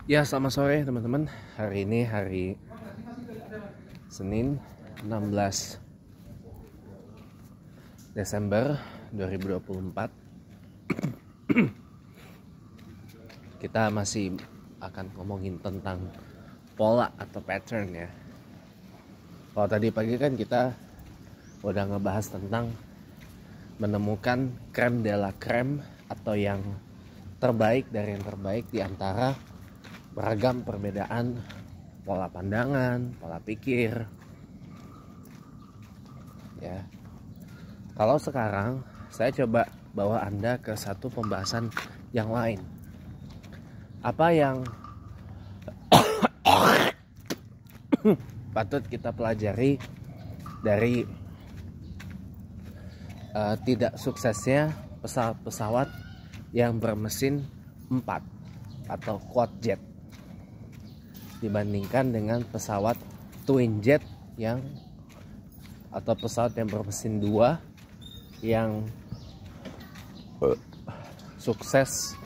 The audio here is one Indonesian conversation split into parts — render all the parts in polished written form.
Ya, selamat sore teman-teman. Hari ini hari Senin 16 Desember 2024. Kita masih akan ngomongin tentang pola atau pattern ya. Kalau tadi pagi kan kita udah ngebahas tentang menemukan crème de la crème atau yang terbaik dari yang terbaik di antara beragam perbedaan pola pandangan, pola pikir. Ya. Kalau sekarang saya coba bawa Anda ke satu pembahasan yang lain. Apa yang patut kita pelajari dari tidak suksesnya pesawat-pesawat yang bermesin 4 atau quad jet dibandingkan dengan pesawat twin jet atau pesawat yang bermesin 2 yang sukses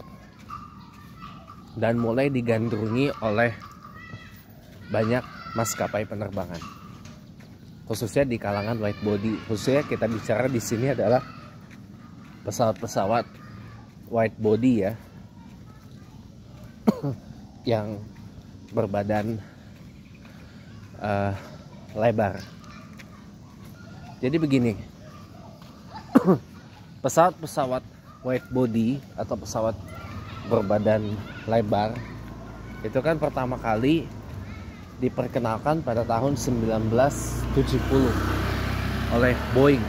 dan mulai digandrungi oleh banyak maskapai penerbangan, khususnya di kalangan wide body. Khususnya kita bicara di sini adalah pesawat-pesawat wide body ya, yang berbadan lebar. Jadi begini, pesawat-pesawat wide body atau pesawat berbadan lebar itu kan pertama kali diperkenalkan pada tahun 1970 oleh Boeing,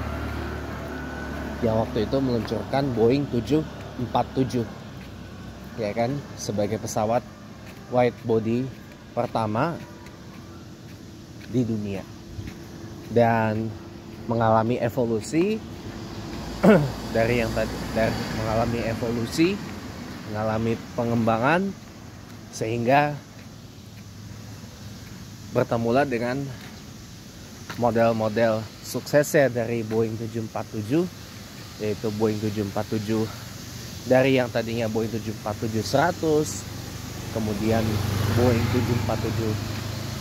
yang waktu itu meluncurkan Boeing 747 ya kan, sebagai pesawat wide body pertama di dunia, dan mengalami evolusi mengalami pengembangan sehingga bertemulah dengan model-model suksesnya dari Boeing 747, yaitu Boeing 747 dari yang tadinya Boeing 747-100, kemudian Boeing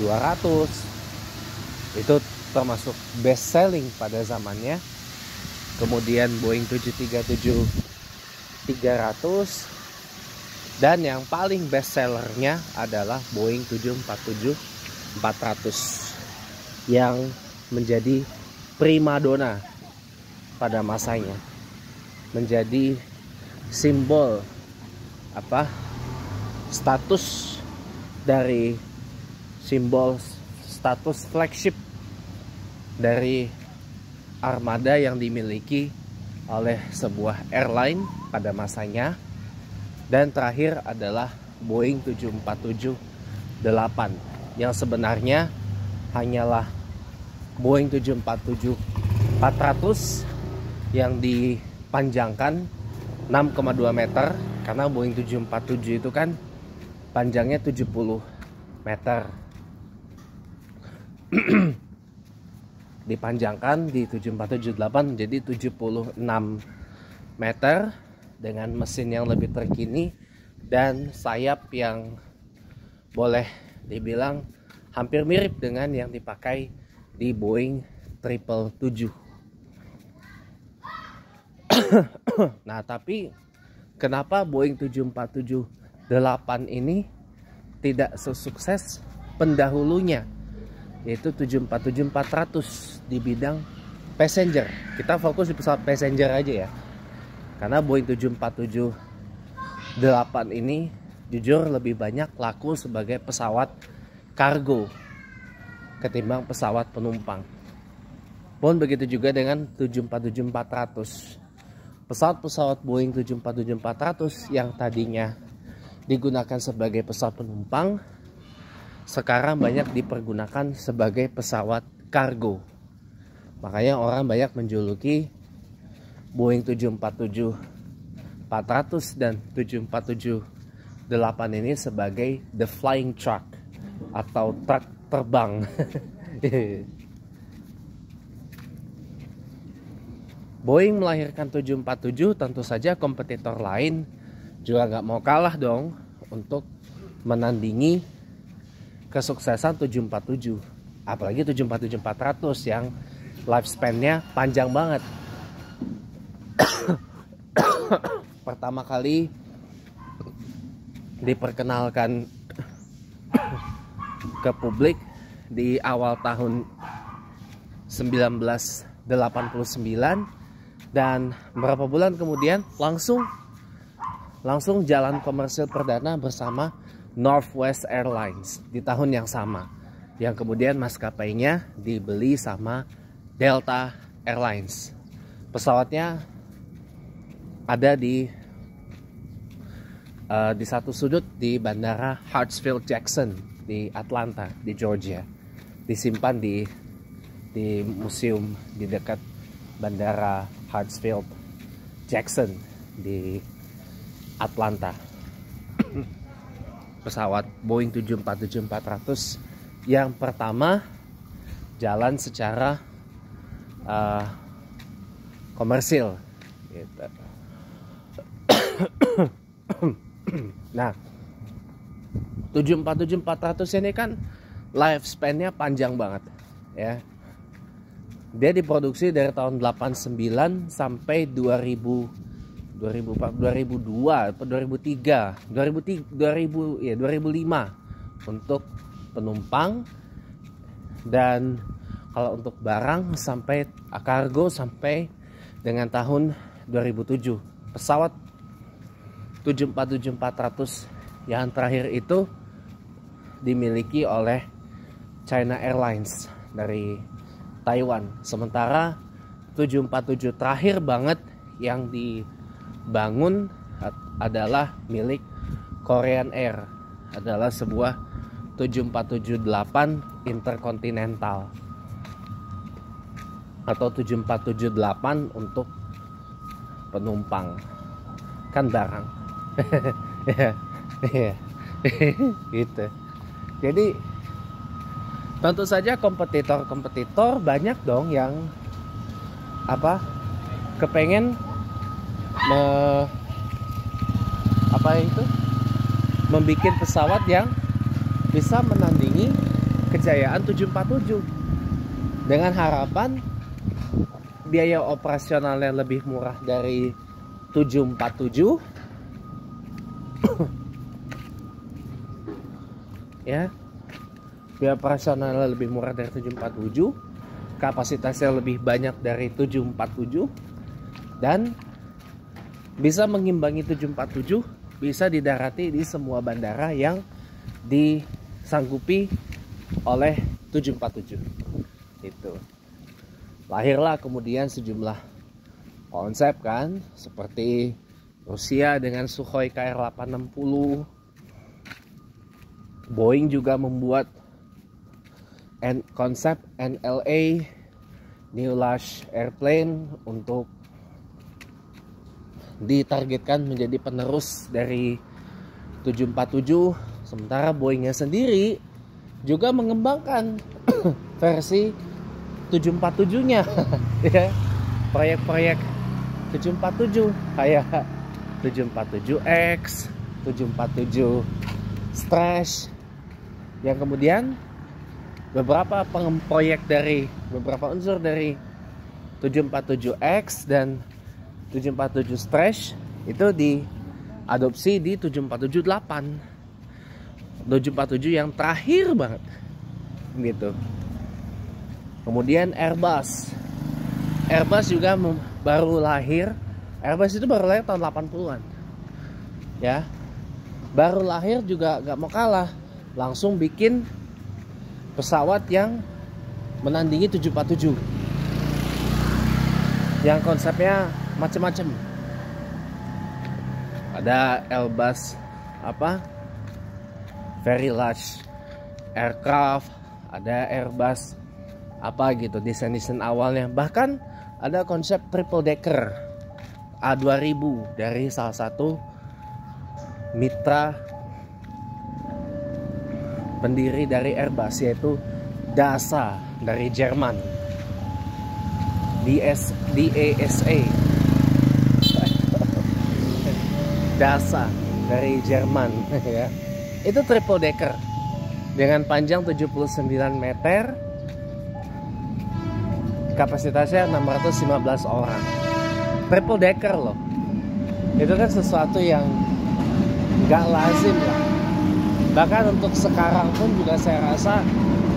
747-200, itu termasuk best selling pada zamannya. Kemudian Boeing 737-300, dan yang paling best sellernya adalah Boeing 747-400 yang menjadi primadona pada masanya, menjadi simbol status flagship dari armada yang dimiliki oleh sebuah airline pada masanya. Dan terakhir adalah Boeing 747-8 yang sebenarnya hanyalah Boeing 747-400 yang dipanjangkan 6,2 meter, karena Boeing 747 itu kan panjangnya 70 meter. Dipanjangkan di 747-8 menjadi 76 meter dengan mesin yang lebih terkini dan sayap yang boleh dibilang hampir mirip dengan yang dipakai di Boeing 777. Nah, tapi kenapa Boeing 747-8 ini tidak sesukses pendahulunya, yaitu 747-400 di bidang passenger? Kita fokus di pesawat passenger aja ya, karena Boeing 747-8 ini jujur lebih banyak laku sebagai pesawat kargo ketimbang pesawat penumpang. Pun begitu juga dengan 747-400. Pesawat-pesawat Boeing 747-400 yang tadinya digunakan sebagai pesawat penumpang sekarang banyak dipergunakan sebagai pesawat kargo. Makanya orang banyak menjuluki Boeing 747-400 dan 747-8 ini sebagai the flying truck atau truk terbang. Boeing melahirkan 747, tentu saja kompetitor lain juga nggak mau kalah dong untuk menandingi kesuksesan 747, apalagi 747-400 yang lifespan-nya panjang banget. Pertama kali diperkenalkan ke publik di awal tahun 1989, dan beberapa bulan kemudian langsung jalan komersil perdana bersama Northwest Airlines di tahun yang sama, yang kemudian maskapainya dibeli sama Delta Airlines. Pesawatnya ada di satu sudut di Bandara Hartsfield-Jackson di Atlanta, di Georgia. Disimpan di museum di dekat Bandara Hartsfield-Jackson di Atlanta. Pesawat Boeing 747-400 yang pertama jalan secara komersil gitu. Nah, 747-400 ini kan lifespan-nya panjang banget ya. Dia diproduksi dari tahun 89 sampai 2002 atau 2005 untuk penumpang, dan kalau untuk barang sampai kargo sampai dengan tahun 2007. Pesawat 747-400 yang terakhir itu dimiliki oleh China Airlines dari Taiwan. Sementara 747 terakhir banget yang dibangun adalah milik Korean Air. Adalah sebuah 7478 Intercontinental atau 7478 untuk penumpang, kan barang. Gitu. Jadi tentu saja kompetitor banyak dong yang kepengen membuat pesawat yang bisa menandingi kejayaan 747 dengan harapan biaya operasionalnya lebih murah dari 747 ya, biaya operasionalnya lebih murah dari 747, kapasitasnya lebih banyak dari 747, dan bisa mengimbangi 747, bisa didarati di semua bandara yang disanggupi oleh 747. Itu lahirlah kemudian sejumlah konsep kan, seperti Rusia dengan Sukhoi KR-860. Boeing juga membuat konsep NLA, New Launch Airplane, untuk ditargetkan menjadi penerus dari 747. Sementara Boeingnya sendiri juga mengembangkan versi 747-nya ya, proyek-proyek 747 kayak 747X, 747 Stretch, yang kemudian beberapa proyek dari beberapa unsur dari 747X dan 747 Stretch itu diadopsi di 747-8, 747 yang terakhir banget gitu. Kemudian Airbus juga baru lahir. Airbus itu baru lahir tahun 80-an ya, baru lahir juga gak mau kalah, langsung bikin pesawat yang menandingi 747 yang konsepnya macam-macam. Ada Airbus very large aircraft, ada Airbus desain awalnya, bahkan ada konsep triple decker A2000 dari salah satu mitra pendiri dari Airbus, yaitu DASA dari Jerman. DASA DASA dari Jerman ya. Itu triple decker dengan panjang 79 meter, kapasitasnya 615 orang. Triple decker loh. Itu kan sesuatu yang gak lazim lah. Bahkan untuk sekarang pun juga saya rasa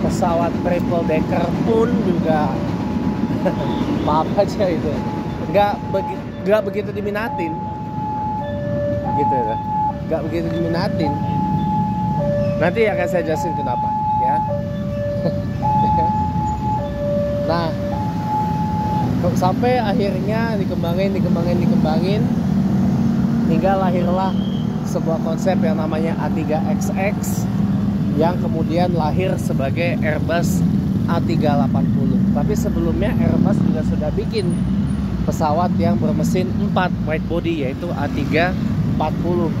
pesawat triple decker pun juga maaf aja itu gak begitu diminatin gitu ya. Gak begitu diminatin. Nanti akan saya jelasin kenapa ya. Nah, sampai akhirnya dikembangin hingga lahirlah sebuah konsep yang namanya A3XX yang kemudian lahir sebagai Airbus A380. Tapi sebelumnya Airbus juga sudah bikin pesawat yang bermesin 4 wide body, yaitu A340.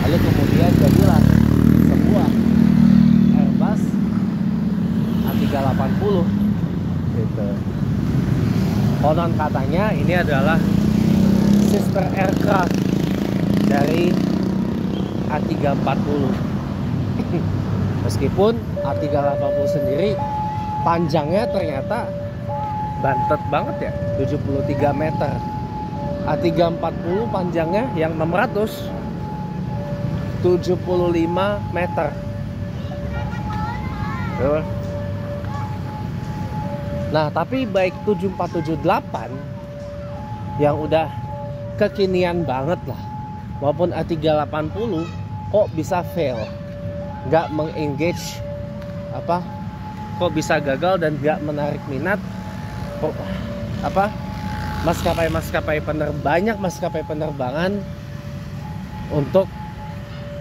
Lalu kemudian jadilah sebuah Airbus A380 gitu. Konon katanya ini adalah sister aircraft dari A340. Meskipun A380 sendiri panjangnya ternyata bantet banget ya, 73 meter. A340 panjangnya yang 675 meter. Nah, tapi baik 7478 yang udah kekinian banget lah, maupun A380 kok bisa fail, nggak mengengage kok bisa gagal dan nggak menarik minat. Kok banyak maskapai penerbangan untuk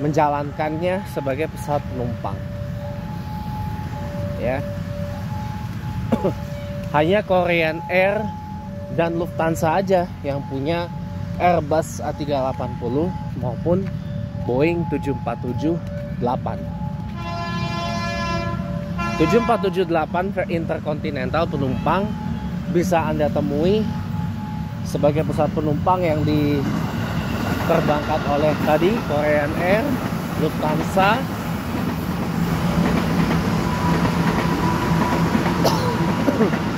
menjalankannya sebagai pesawat penumpang ya. Hanya Korean Air dan Lufthansa aja yang punya Airbus A380 maupun Boeing 747-8. 747-8 interkontinental penumpang bisa Anda temui sebagai pesawat penumpang yang diterbangkan oleh tadi Korean Air, Lufthansa,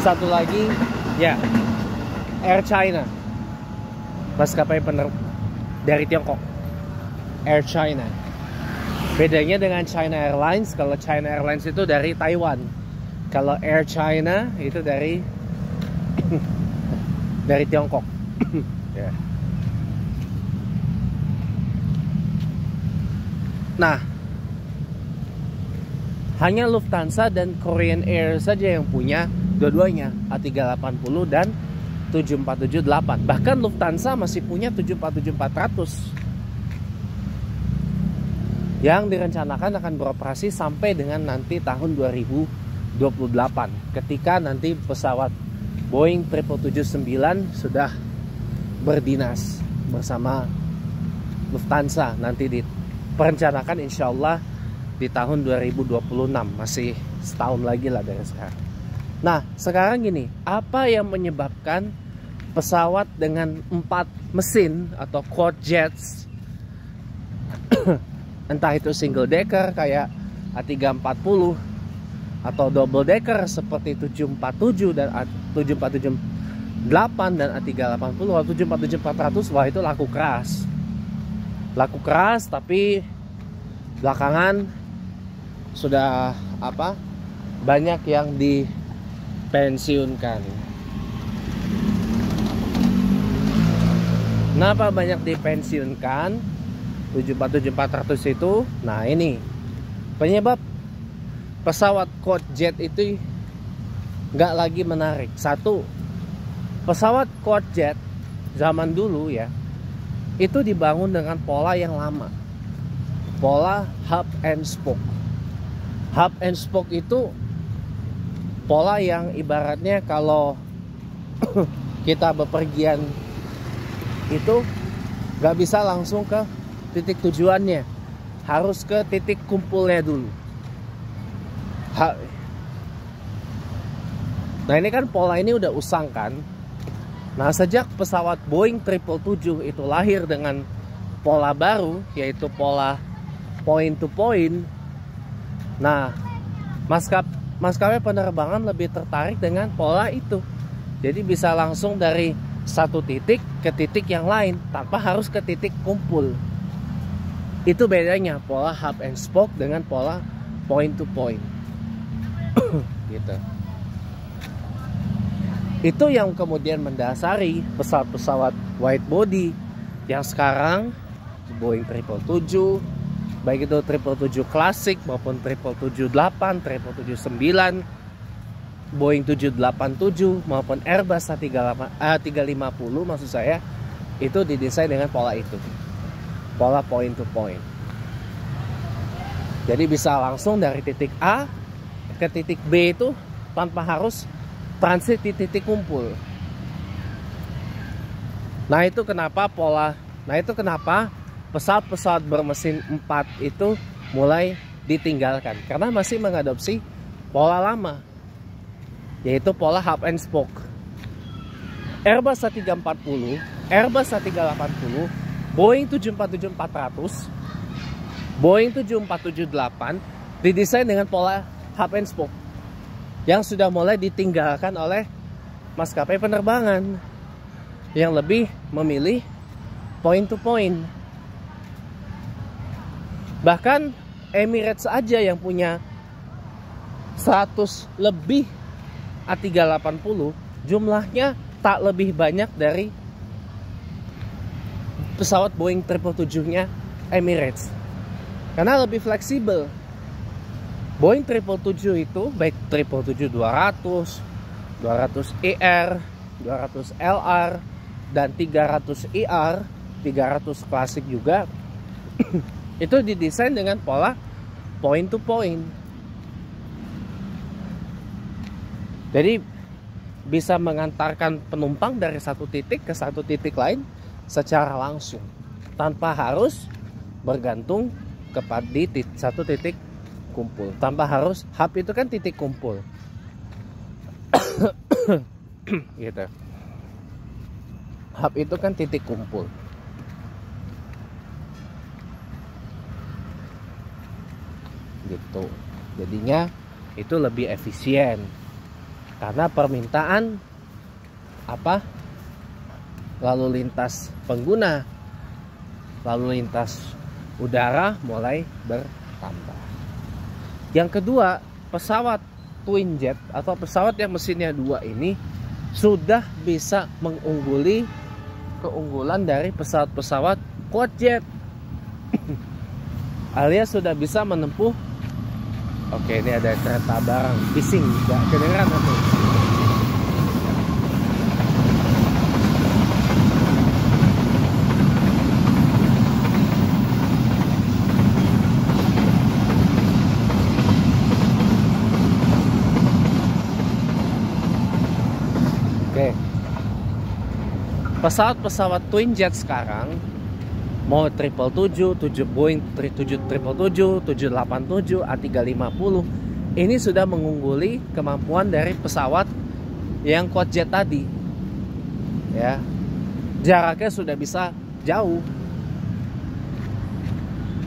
satu lagi ya Air China, maskapai dari Tiongkok, Air China. Bedanya dengan China Airlines, kalau China Airlines itu dari Taiwan, kalau Air China itu dari Tiongkok. Yeah. Nah, hanya Lufthansa dan Korean Air saja yang punya dua-duanya, A380 dan 747-8. Bahkan Lufthansa masih punya 747-400 yang direncanakan akan beroperasi sampai dengan nanti tahun 2028, ketika nanti pesawat Boeing 777-9 sudah berdinas bersama Lufthansa. Nanti diperencanakan insya Allah di tahun 2026, masih setahun lagi lah dari sekarang. Nah, sekarang gini, apa yang menyebabkan pesawat dengan 4 mesin atau quad jets entah itu single decker kayak A340 atau double decker seperti 747 dan 747-8 dan A380 atau 747-400, wah itu laku keras, tapi belakangan sudah banyak yang dipensiunkan. Kenapa banyak dipensiunkan 747-400 itu? Nah, ini penyebab pesawat quad jet itu nggak lagi menarik. Satu, pesawat quad jet zaman dulu ya, itu dibangun dengan pola yang lama, pola hub and spoke. Hub and spoke itu pola yang ibaratnya kalau kita bepergian itu nggak bisa langsung ke titik tujuannya, harus ke titik kumpulnya dulu. Nah, ini kan pola ini udah usang kan. Nah, sejak pesawat Boeing 777 itu lahir dengan pola baru, yaitu pola point to point. Nah, maskapai penerbangan lebih tertarik dengan pola itu. Jadi bisa langsung dari satu titik ke titik yang lain tanpa harus ke titik kumpul. Itu bedanya pola hub and spoke dengan pola point to point. Gitu. Itu yang kemudian mendasari pesawat-pesawat wide body yang sekarang Boeing 777, baik itu 777 klasik maupun 777-8, 777-9, Boeing 787 maupun Airbus A350 maksud saya, itu didesain dengan pola itu, pola point to point. Jadi bisa langsung dari titik A ke titik B itu tanpa harus transit di titik kumpul. Nah itu kenapa pesawat-pesawat bermesin 4 itu mulai ditinggalkan, karena masih mengadopsi pola lama, yaitu pola hub and spoke. Airbus A340, Airbus A380, Boeing 747-400, Boeing 747-8 didesain dengan pola hub and spoke yang sudah mulai ditinggalkan oleh maskapai penerbangan yang lebih memilih point to point. Bahkan Emirates aja yang punya 100 lebih A380 jumlahnya tak lebih banyak dari pesawat Boeing 777-nya Emirates, karena lebih fleksibel. Boeing 777 itu baik 777-200, 200ER, 200LR, dan 300ER, 300 klasik juga itu didesain dengan pola point to point. Jadi bisa mengantarkan penumpang dari satu titik ke satu titik lain secara langsung tanpa harus bergantung kepada di satu titik kumpul, tanpa harus hub itu kan titik kumpul. Gitu. Hub itu kan titik kumpul. Gitu. Jadinya itu lebih efisien karena permintaan lalu lintas pengguna, lalu lintas udara mulai bertambah. Yang kedua, pesawat twin jet atau pesawat yang mesinnya 2 ini sudah bisa mengungguli keunggulan dari pesawat-pesawat quad jet. Alias sudah bisa menempuh. Oke, ini ada kereta barang bising, gak kedengeran nanti. Oke. Pesawat-pesawat twin jet sekarang mau 777, Boeing 777, 787, A350 ini sudah mengungguli kemampuan dari pesawat yang quad jet tadi. Ya. Jaraknya sudah bisa jauh.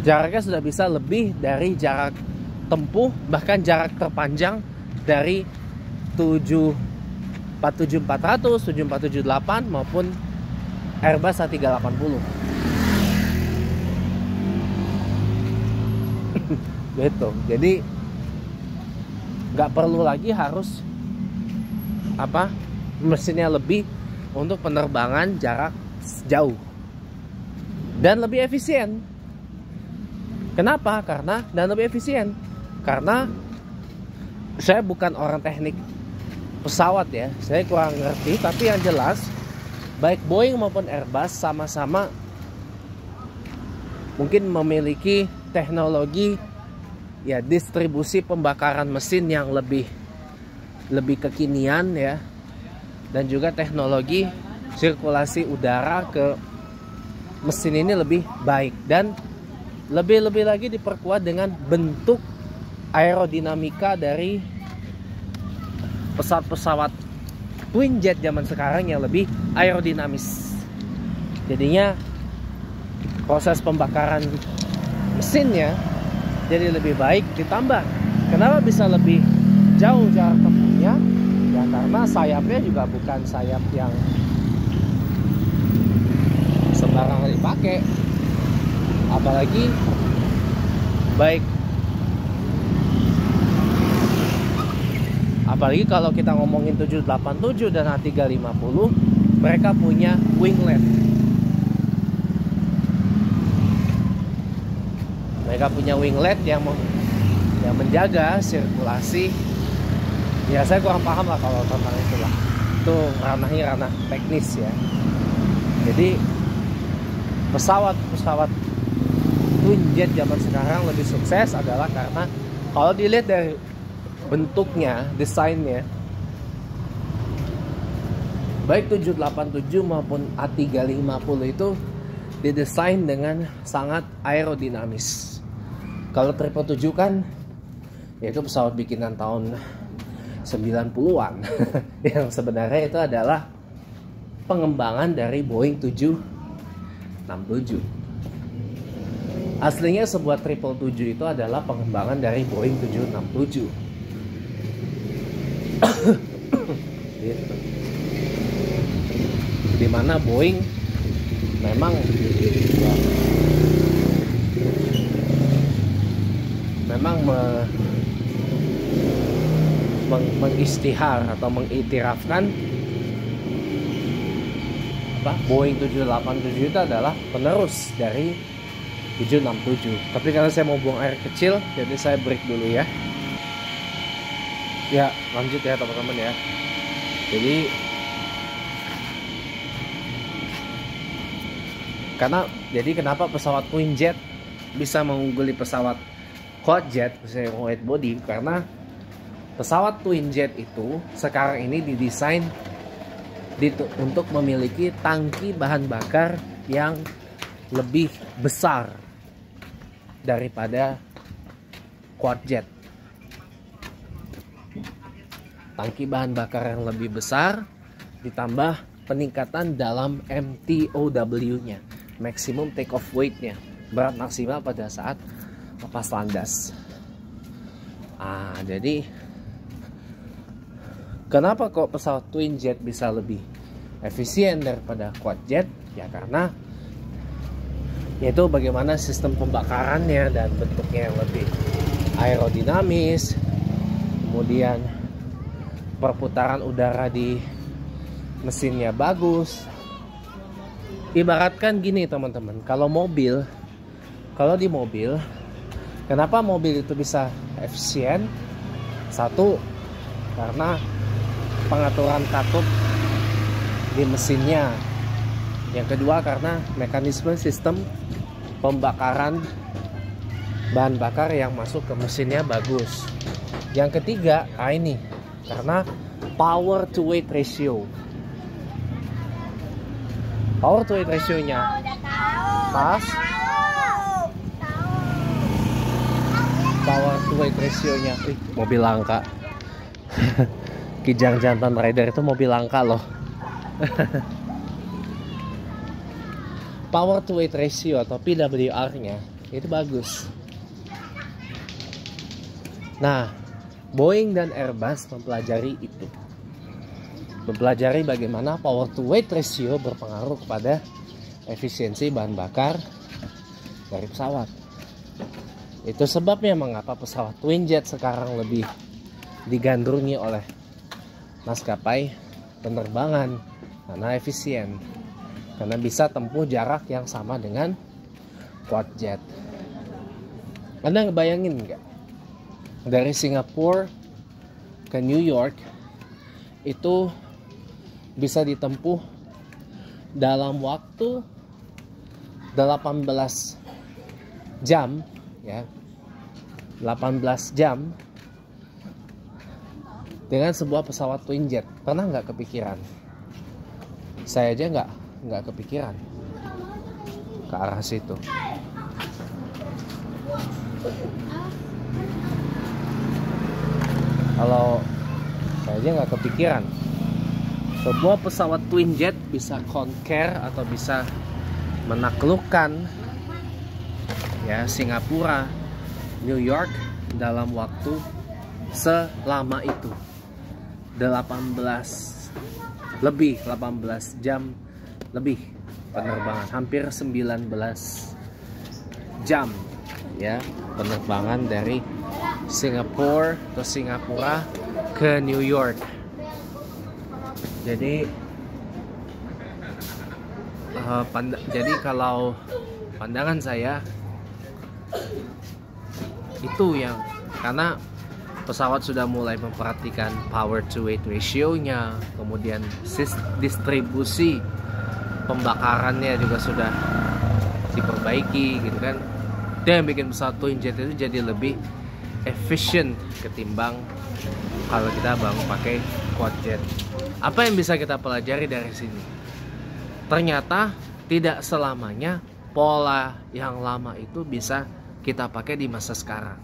Jaraknya sudah bisa lebih dari jarak tempuh, bahkan jarak terpanjang dari 747-400, 747-8 maupun Airbus A380. Gitu. Jadi nggak perlu lagi harus mesinnya lebih untuk penerbangan jarak jauh dan lebih efisien. Kenapa? Dan lebih efisien karena saya bukan orang teknik pesawat ya, saya kurang ngerti, tapi yang jelas baik Boeing maupun Airbus sama-sama mungkin memiliki teknologi ya distribusi pembakaran mesin yang lebih kekinian ya, dan juga teknologi sirkulasi udara ke mesin ini lebih baik dan lebih lagi diperkuat dengan bentuk aerodinamika dari pesawat-pesawat twin jet zaman sekarang yang lebih aerodinamis. Jadinya proses pembakaran mesinnya jadi lebih baik. Ditambah kenapa bisa lebih jauh jarak tempuhnya, ya karena sayapnya juga bukan sayap yang sembarangan dipakai. Apalagi kalau kita ngomongin 787 dan A350, mereka punya winglet. Mereka punya winglet yang menjaga sirkulasi. Ya saya kurang paham lah kalau tentang itulah. Itu ranah teknis ya. Jadi pesawat twin jet zaman sekarang lebih sukses adalah karena kalau dilihat dari bentuknya, desainnya, baik 787 maupun A350 itu didesain dengan sangat aerodinamis. Kalau 777 kan yaitu pesawat bikinan tahun 90-an yang sebenarnya itu adalah pengembangan dari Boeing 767. Aslinya sebuah 777 itu adalah pengembangan dari Boeing 767. Gitu. Dimana Boeing memang mengistihar atau mengiktirafkan Boeing 787 itu adalah penerus dari 767. Tapi karena saya mau buang air kecil, jadi saya break dulu ya. Ya, lanjut ya teman-teman ya. Jadi kenapa pesawat twin jet bisa mengungguli pesawat quad jet, misalnya wide body? Karena pesawat twin jet itu sekarang ini didesain untuk memiliki tangki bahan bakar yang lebih besar daripada quad jet. Tangki bahan bakar yang lebih besar ditambah peningkatan dalam MTOW-nya, maximum take off weight-nya, berat maksimal pada saat lepas landas. Jadi kenapa kok pesawat twin jet bisa lebih efisien daripada quad jet? Ya karena yaitu bagaimana sistem pembakarannya dan bentuknya yang lebih aerodinamis, kemudian perputaran udara di mesinnya bagus. Ibaratkan gini teman-teman, kalau di mobil, kenapa mobil itu bisa efisien? Satu, karena pengaturan katup di mesinnya. Yang kedua, karena mekanisme sistem pembakaran bahan bakar yang masuk ke mesinnya bagus. Yang ketiga, ini karena power to weight ratio. Power to weight ratio-nya pas. Power to weight ratio-nya, mobil langka. Kijang Jantan Rider itu mobil langka loh. Power to weight ratio atau PWR-nya itu bagus. Nah, Boeing dan Airbus mempelajari itu. Mempelajari bagaimana power to weight ratio berpengaruh kepada efisiensi bahan bakar dari pesawat. Itu sebabnya mengapa pesawat twin jet sekarang lebih digandrungi oleh maskapai penerbangan, karena efisien. Karena bisa tempuh jarak yang sama dengan quad jet. Anda ngebayangin nggak? Dari Singapura ke New York itu bisa ditempuh dalam waktu 18 jam ya. 18 jam dengan sebuah pesawat twin jet. Pernah nggak kepikiran? Saya aja nggak kepikiran ke arah situ. Kalau saya aja nggak kepikiran sebuah pesawat twin jet bisa conquer atau bisa menaklukkan ya, Singapura, New York dalam waktu selama itu 18 jam lebih penerbangan, hampir 19 jam ya penerbangan dari Singapura ke New York. Jadi kalau pandangan saya itu yang, karena pesawat sudah mulai memperhatikan power to weight ratio-nya, kemudian distribusi pembakarannya juga sudah diperbaiki gitu kan. Itu yang bikin pesawat twin jet itu jadi lebih efisien ketimbang kalau kita bangun pakai quad jet. Apa yang bisa kita pelajari dari sini? Ternyata tidak selamanya pola yang lama itu bisa kita pakai di masa sekarang.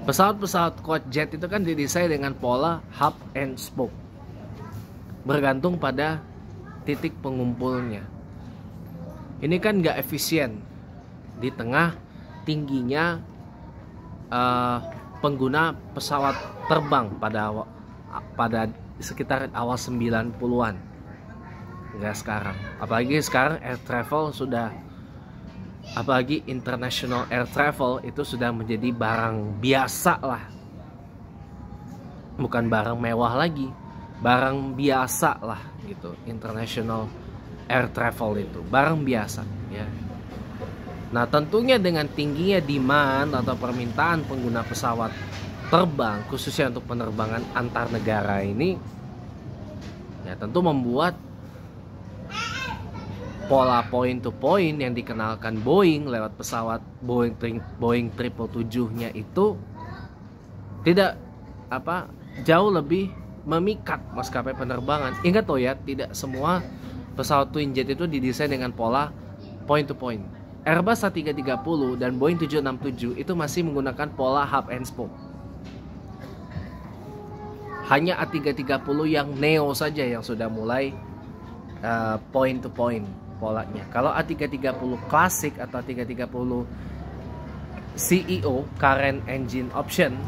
Pesawat-pesawat quad jet itu kan didesain dengan pola hub and spoke, bergantung pada titik pengumpulnya. Ini kan nggak efisien di tengah tingginya pengguna pesawat terbang pada sekitar awal 90-an. Nggak sekarang. Apalagi sekarang air travel sudah, apalagi international air travel itu sudah menjadi barang biasa lah. Bukan barang mewah lagi, barang biasa lah gitu. International air travel itu barang biasa ya. Nah, tentunya dengan tingginya demand atau permintaan pengguna pesawat terbang khususnya untuk penerbangan antar negara ini ya tentu membuat pola point to point yang dikenalkan Boeing lewat pesawat Boeing 777-nya itu tidak jauh lebih memikat maskapai penerbangan. Ingat ya, tidak semua pesawat twin jet itu didesain dengan pola point to point. Airbus A330 dan Boeing 767 itu masih menggunakan pola hub and spoke. Hanya A330 yang Neo saja yang sudah mulai point to point polanya. Kalau A330 klasik atau A330 CEO, current engine option,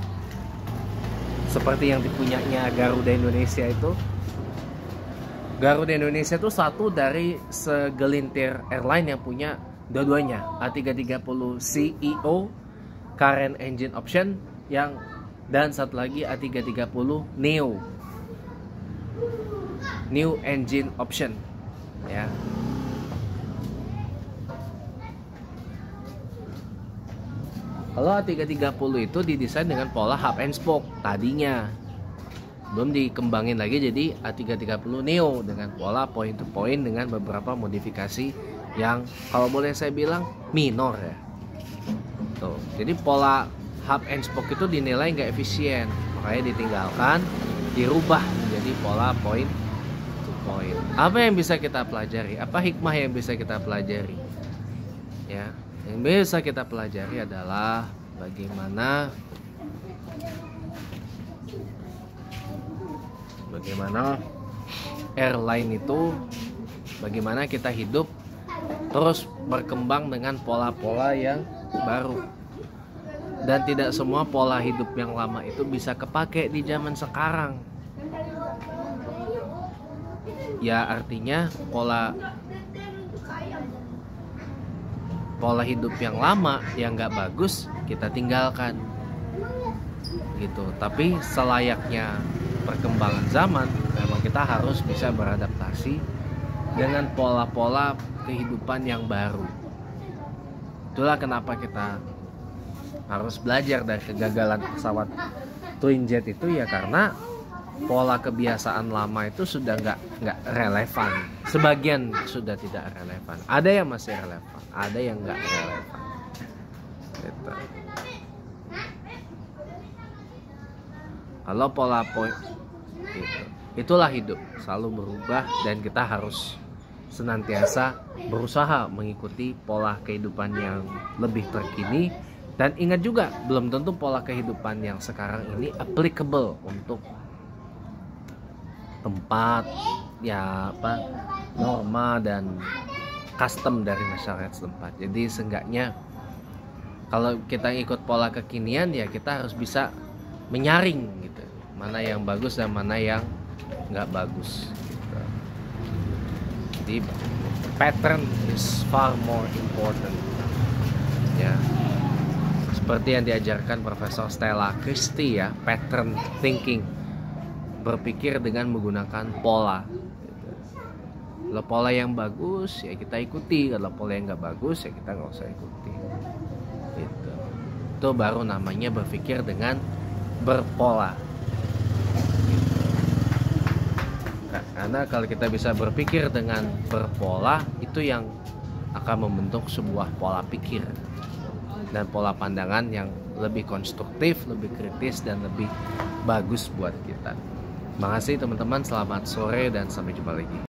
seperti yang dipunyanya Garuda Indonesia itu. Garuda Indonesia itu satu dari segelintir airline yang punya dua-duanya, A330 CEO, current engine option, dan satu lagi A330 Neo, new engine option ya. Kalau A330 itu didesain dengan pola hub and spoke tadinya, belum dikembangin lagi jadi A330 Neo dengan pola point to point dengan beberapa modifikasi yang kalau boleh saya bilang minor ya. Tuh, jadi pola hub and spoke itu dinilai nggak efisien, makanya ditinggalkan, dirubah menjadi pola point to point. Apa yang bisa kita pelajari? Apa hikmah yang bisa kita pelajari? Ya, yang bisa kita pelajari adalah bagaimana airline itu, bagaimana kita hidup terus berkembang dengan pola-pola yang baru, dan tidak semua pola hidup yang lama itu bisa kepake di zaman sekarang ya. Artinya pola hidup yang lama yang nggak bagus kita tinggalkan gitu. Tapi selayaknya perkembangan zaman, memang kita harus bisa beradaptasi dengan pola-pola kehidupan yang baru. Itulah kenapa kita harus belajar dari kegagalan pesawat twin jet itu ya, karena pola kebiasaan lama itu sudah nggak relevan. Sebagian sudah tidak relevan, ada yang masih relevan, ada yang nggak relevan gitu. Kalau pola point gitu, itulah hidup selalu berubah, dan kita harus senantiasa berusaha mengikuti pola kehidupan yang lebih terkini. Dan ingat juga, belum tentu pola kehidupan yang sekarang ini applicable untuk tempat ya norma dan custom dari masyarakat setempat. Jadi seenggaknya kalau kita ikut pola kekinian ya kita harus bisa menyaring gitu, mana yang bagus dan mana yang nggak bagus gitu. Jadi pattern is far more important ya, seperti yang diajarkan Profesor Stella Christie ya, pattern thinking, berpikir dengan menggunakan pola gitu. Kalau pola yang bagus ya kita ikuti, kalau pola yang nggak bagus ya kita nggak usah ikuti gitu. Itu baru namanya berpikir dengan berpola gitu. Karena kalau kita bisa berpikir dengan berpola, itu yang akan membentuk sebuah pola pikir dan pola pandangan yang lebih konstruktif, lebih kritis, dan lebih bagus buat kita. Makasih teman-teman, selamat sore dan sampai jumpa lagi.